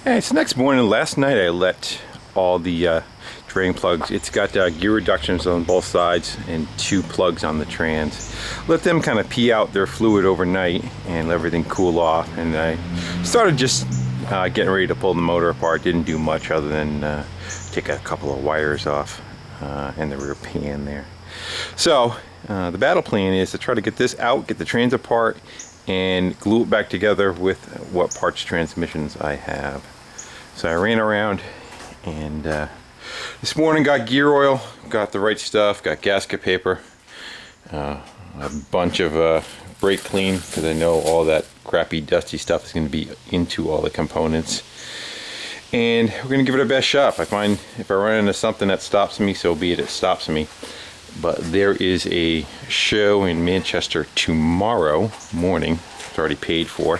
Hey, it's the next morning. Last night I let all the drain plugs, it's got gear reductions on both sides and 2 plugs on the trans. Let them kind of pee out their fluid overnight and let everything cool off. And I started just getting ready to pull the motor apart. Didn't do much other than take a couple of wires off and the rear pan there. So the battle plan is to try to get this out, get the trans apart, and glue it back together with what parts transmissions I have. So I ran around and this morning got gear oil, got the right stuff, got gasket paper, a bunch of brake clean, because I know all that crappy dusty stuff is going to be into all the components. And we're going to give it a best shot. If I run into something that stops me, so be it, it stops me. But there is a show in Manchester tomorrow morning. It's already paid for.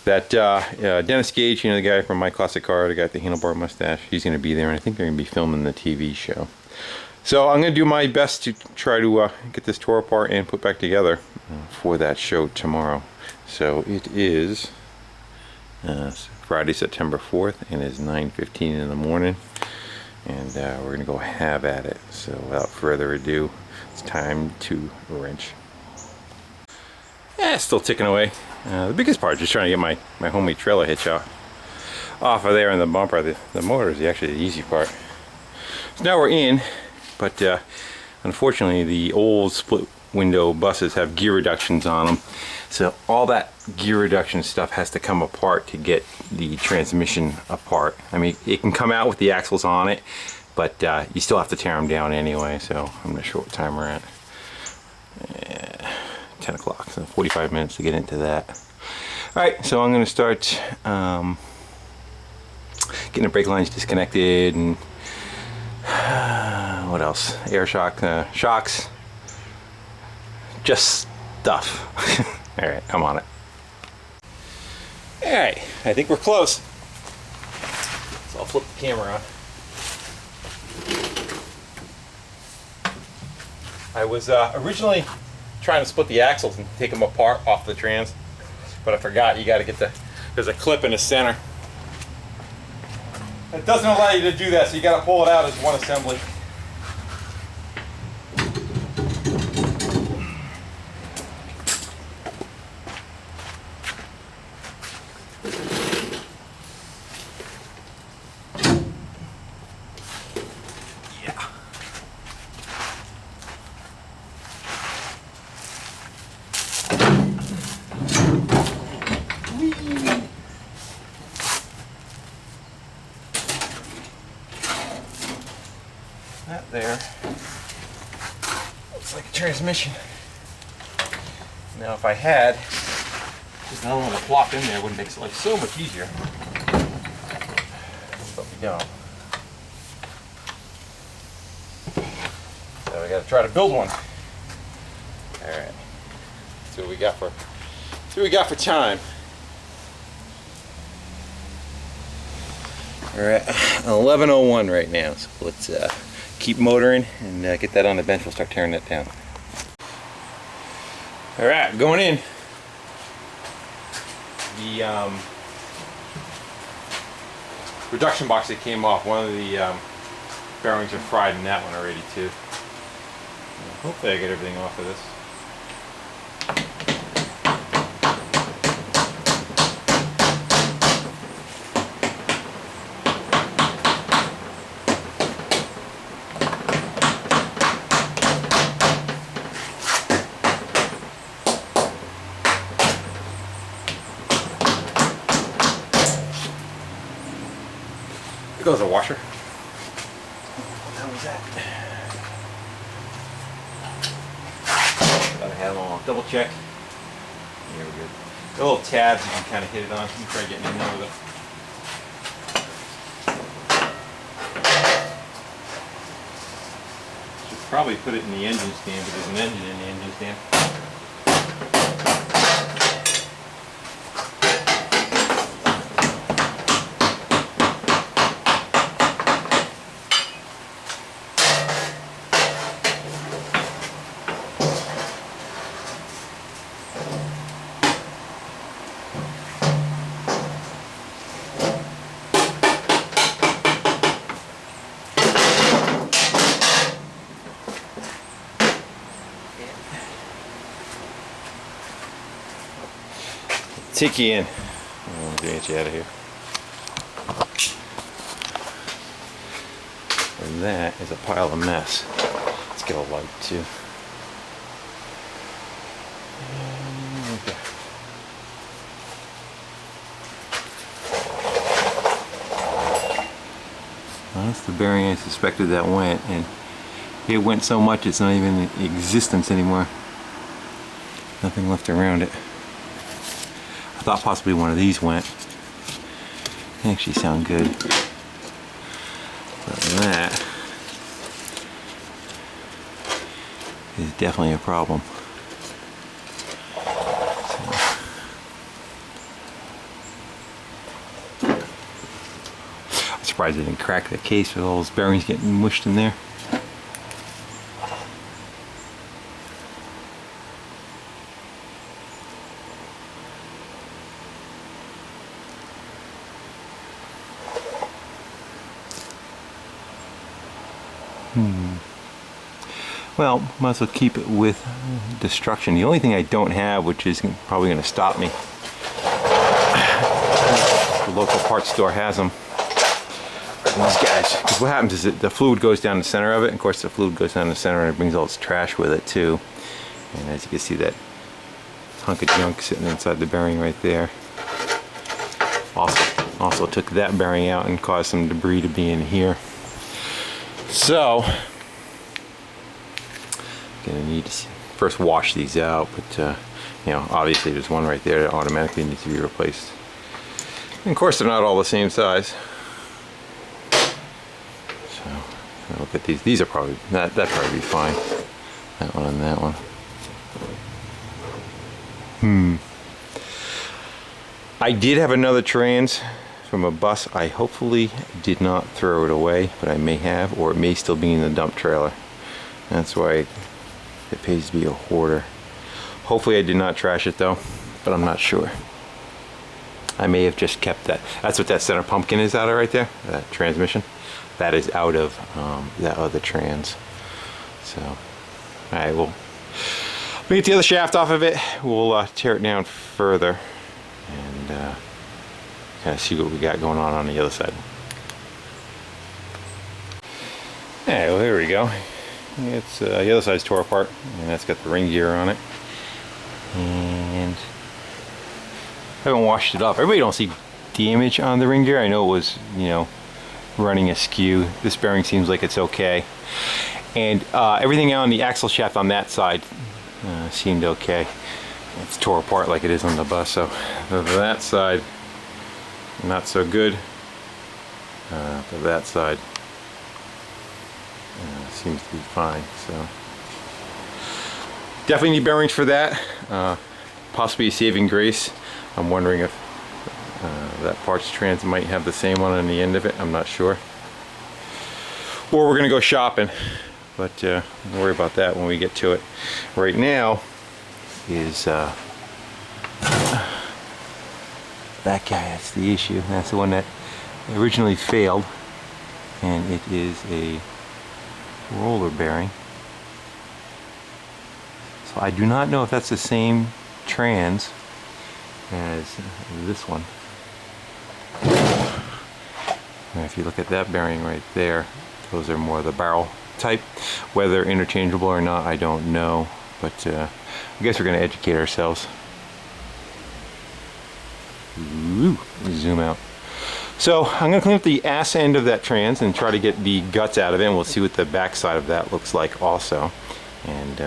That Dennis Gage, you know, the guy from My Classic Car, the guy with the handlebar mustache, he's going to be there, and I think they're going to be filming the TV show. So I'm going to do my best to try to get this tore apart and put back together for that show tomorrow. So it is Friday, September 4th, and it's 9:15 in the morning. And we're going to go have at it. So without further ado, it's time to wrench. Yeah, it's still ticking away. The biggest part is just trying to get my homemade trailer hitch off of there, and the bumper. The motor is actually the easy part. So now we're in, but unfortunately the old split window buses have gear reductions on them. So all that gear reduction stuff has to come apart to get the transmission apart. I mean, it can come out with the axles on it, but you still have to tear them down anyway. So I'm not sure what time we're at. 10 o'clock, so 45 minutes to get into that. Alright, so I'm going to start getting the brake lines disconnected, and what else? Air shock, shocks, just stuff. Alright, I'm on it. Alright, I think we're close. So I'll flip the camera on. I was originally trying to split the axles and take them apart off the trans, but I forgot you got to get there's a clip in the center. It doesn't allow you to do that, so you got to pull it out as one assembly. That there looks like a transmission. Now if I had just another one to plop in there, it would make life so much easier. But we don't. So we got to try to build one. All right. See what we got for time. We're at 11:01 right now, so let's keep motoring and get that on the bench. We'll start tearing that down. All right, going in. The reduction box that came off, one of the bearings are fried in that one already too. Hopefully I get everything off of this. There goes a washer. What the hell was that? Thought I had them all. Double check. There we go. The little tabs you can kind of hit it on. You can try getting in there with it. Should probably put it in the engine stand, but there's an engine in the engine stand. take you in. Let me get you out of here. And that is a pile of mess. Let's get a light too. Okay. Well, that's the bearing I suspected that went, and it went so much it's not even in existence anymore. Nothing left around it. I thought possibly one of these went. They actually sound good. But that is definitely a problem. I'm surprised they didn't crack the case with all those bearings getting mushed in there. Well, might as well keep it with destruction. The only thing I don't have, which is probably going to stop me, the local parts store has them. These guys, because what happens is that the fluid goes down the center of it, and of course the fluid goes down the center and it brings all its trash with it too. And as you can see, that hunk of junk sitting inside the bearing right there. Also took that bearing out and caused some debris to be in here. So, gonna need to first wash these out, but you know, obviously there's one right there that automatically needs to be replaced. And of course they're not all the same size. So, look at these. These are probably, that'd probably be fine. That one and that one. I did have another trans from a bus. I hopefully did not throw it away, but I may have, or it may still be in the dump trailer. That's why it pays to be a hoarder. Hopefully I did not trash it though, but I'm not sure. I may have just kept that. That's what that center pumpkin is out of right there, that transmission. That is out of that other trans. So, alright, we'll get the other shaft off of it. We'll tear it down further and kind of see what we got going on the other side. Alright, well here we go. It's the other side's tore apart, and that's got the ring gear on it. And I haven't washed it off. Everybody don't see damage on the ring gear. I know it was, you know, running askew. This bearing seems like it's okay. And everything on the axle shaft on that side seemed okay. It's tore apart like it is on the bus, so that side not so good. But that side seems to be fine. So definitely need bearings for that. Possibly a saving grace. I'm wondering if that parts trans might have the same one on the end of it. I'm not sure. Or we're gonna go shopping, but don't worry about that when we get to it. Right now is that guy. That's the issue. That's the one that originally failed, and it is a roller bearing. So I do not know if that's the same trans as this one. And if you look at that bearing right there, those are more the barrel type. Whether interchangeable or not, I don't know, but I guess we're going to educate ourselves. Ooh, zoom out. So I'm going to clean up the ass end of that trans and try to get the guts out of it, and we'll see what the back side of that looks like also, and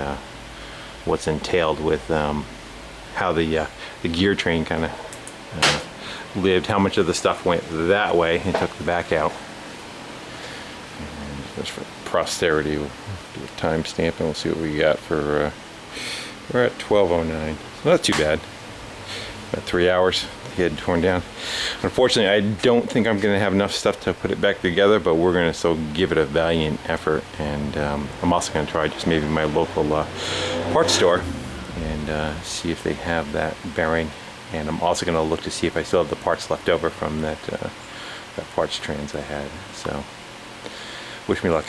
what's entailed with how the gear train kind of lived, how much of the stuff went that way and took the back out. And just for posterity, we'll do a timestamp and we'll see what we got for, we're at 12:09, so not too bad. About 3 hours he had torn down. Unfortunately, I don't think I'm going to have enough stuff to put it back together, but we're going to still give it a valiant effort. And I'm also going to try just maybe my local parts store and see if they have that bearing. And I'm also going to look to see if I still have the parts left over from that parts trans I had. So, wish me luck.